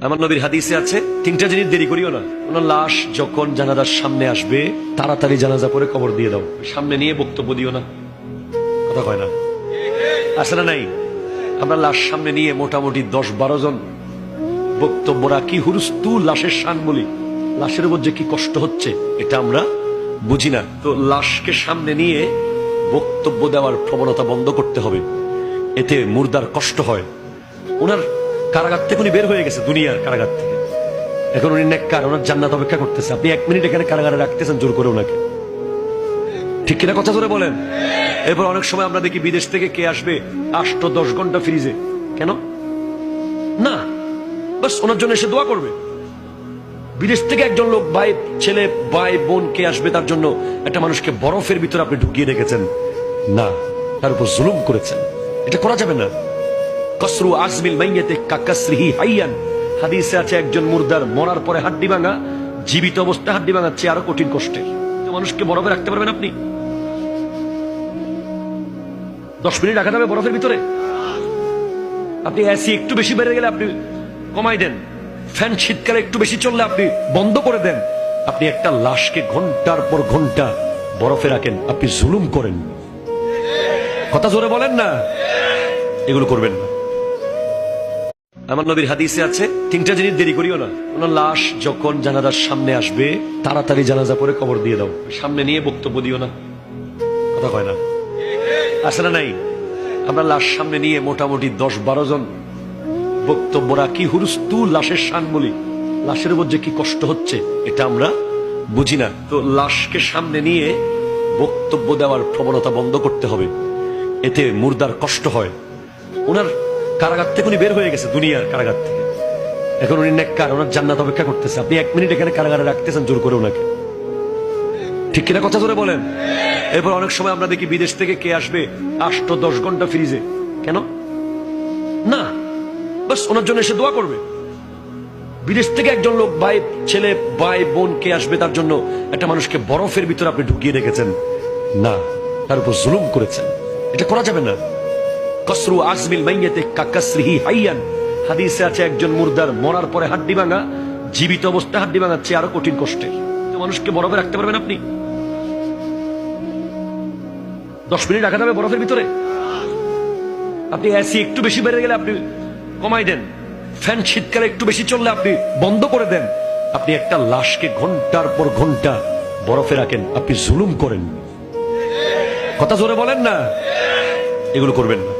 আমার নবীর হাদিসে আছে, তিনটা জিনিস দেরি করিও না। ওনার লাশ যখন জানাজার সামনে আসবে তাড়াতাড়ি জানাজা পরে কবর দিয়ে দাও, সামনে নিয়ে বক্তব্য দিও না। কথা কয় না, আছে না নাই? আমরা লাশ সামনে নিয়ে মোটামুটি 10-12 জন বক্তব্য রাখি, হুরুস্তু লাশের শান বলি। লাশের উপর যে কি কষ্ট হচ্ছে এটা আমরা বুঝি না। তো লাশকে সামনে নিয়ে বক্তব্য দেওয়ার প্রবণতা বন্ধ করতে হবে, এতে মুর্দার কষ্ট হয়। ওনার কারাগার থেকে উনি বের হয়ে গেছে, দুনিয়ার কারাগার থেকে। এখন উনি নেককার, ওনার জান্নাত অপেক্ষা করতেছে। আপনি 1 মিনিট এখানে কারাগারে রাখতেছেন জোর করে ওনাকে, ঠিক কিনা? কথা জোরে বলেন। এরপর অনেক সময় আমরা দেখি বিদেশ থেকে কে আসবে 8-10 ঘন্টা ফ্রিজে, কেন না? বাস ওনার জন্য এসে দোয়া করবে। বিদেশ থেকে একজন লোক, ভাই, ছেলে, ভাই, বোন কে আসবে, তার জন্য একটা মানুষকে বরফের ভিতরে আপনি ঢুকিয়ে রেখেছেন, না, তার উপর জুলুম করেছেন। এটা করা যাবে না। কসরু আজমিল মাইয়াতে কাকাসরিহি হাইয়ান, হাদিসে আছে একজন মুর্দার মরার পরে হাড্ডি ভাঙা জীবিত অবস্থায় হাড্ডি ভাঙার চেয়ে আরো কঠিন কষ্টের। মানুষকে বরফে রাখতে পারবেন আপনি? 10 মিনিট রাখা যাবে বরফের ভিতরে? আপনি এসি একটু বেশি বেড়ে গেলে আপনি কমাই দেন, ফ্যান শীতকালে একটু বেশি চললে আপনি বন্ধ করে দেন। আপনি একটা লাশকে ঘন্টার পর ঘন্টা বরফে রাখেন, আপনি জুলুম করেন। কথা জোরে বলেন না, এগুলো করবেন না। আমার নবীর হাদিসে আছে, তিনটা জিনিস দেরি করিও না। ওনার লাশ যখন জানাজার সামনে আসবে তাড়াতাড়ি জানাজা পরে কবর দিয়ে দাও, সামনে নিয়ে বক্তব্য দিও না। কথা কয় না, আছে না নাই? আমরা লাশ সামনে নিয়ে মোটামুটি 10-12 জন বক্তব্য রাখি, হুরুস্তু লাশের শান বলি। লাশের উপর যে কি কষ্ট হচ্ছে এটা আমরা বুঝি না। তো লাশকে সামনে নিয়ে বক্তব্য দেওয়ার প্রবণতা বন্ধ করতে হবে, এতে মুর্দার কষ্ট হয়। ওনার কারাগার থেকে উনি বের হয়ে গেছে, দুনিয়ার কারাগার থেকে। এখন উনি নেককার, ওনার জান্নাত অপেক্ষা করতেছে। আপনি 1 মিনিট এখানে কারাগারে রাখতেছেন জোর করে ওনাকে, ঠিক কিনা? কথা জোরে বলেন। এরপর অনেক সময় আমরা দেখি বিদেশ থেকে কে আসবে 8-10 ঘন্টা ফ্রিজে, কেন না? বাস ওনার জন্য এসে দোয়া করবে। বিদেশ থেকে একজন লোক, ভাই, ছেলে, ভাই, বোন কে আসবে, তার জন্য একটা মানুষকে বরফের ভিতরে আপনি ঢুকিয়ে রেখেছেন, না, তার উপর জুলুম করেছেন। এটা করা যাবে না। কসরু আজমিল মাইয়াতে কাকাসরিহি হাইয়ান, হাদিসে আছে একজন মুর্দার মরার পরে হাড্ডি ভাঙা জীবিত অবস্থায় হাড্ডি ভাঙার চেয়ে আরো কঠিন কষ্টের। মানুষকে বরফে রাখতে পারবেন আপনি? 10 মিনিট রাখা যাবে বরফের ভিতরে? আপনি এসি একটু বেশি বেড়ে গেলে আপনি কমাই দেন, ফ্যান শীতকালে একটু বেশি চললে আপনি বন্ধ করে দেন। আপনি একটা লাশকে ঘন্টার পর ঘন্টা বরফে রাখেন, আপনি জুলুম করেন। কথা জোরে বলেন না, এগুলো করবেন না।